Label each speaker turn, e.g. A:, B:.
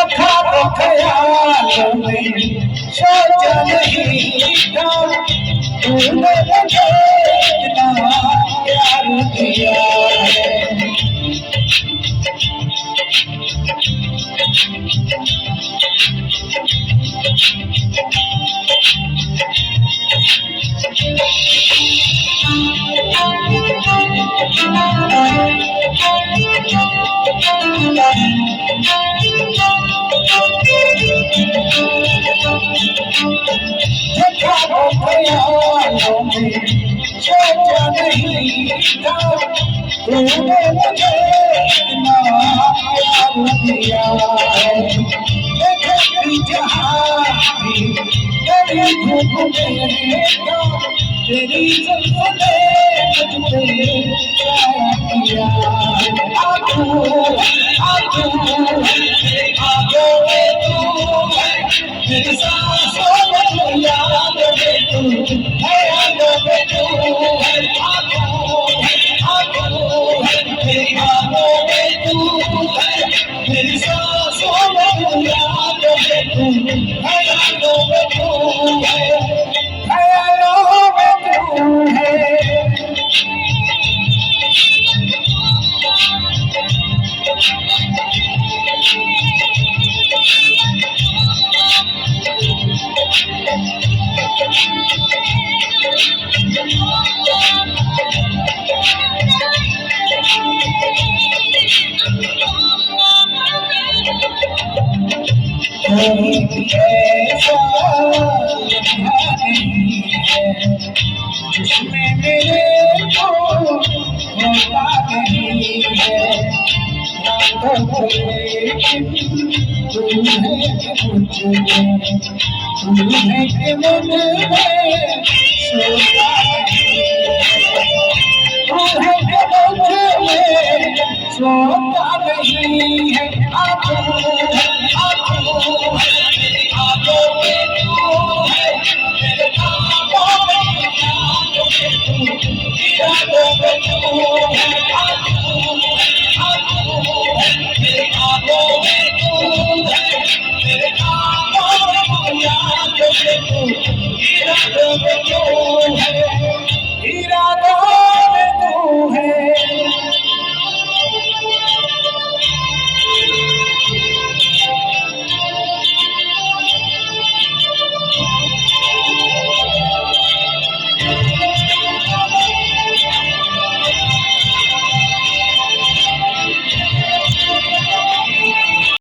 A: रखा तो ख्यालों में सोचा नहीं था तूने मुझे इतना प्यार दिया है। ख्यालों में सोचा नहीं था तूने मुझे इतना प्यार दिया है। देखती जहाँ भी तेरी धूप में तेरी जुल्फों ने मुझ पे छाया किया। आंखों मेरे ख्वाबों में तू है, मेरी सांसों में याद में तू है, यादों में तू है। आंखों मेरे ख्वाबों में तू है, मेरी सांसों में याद में तू है, यादों में तू है, ख्यालों में तू है। कोई ऐसा लम्हा नहीं है जिसमें मेरे को होता नहीं है। रातों लेकिन तू है मुझमें, तू है कि मन में सोता नहीं है। तू है कि मुझमें सोता नहीं है। इरादों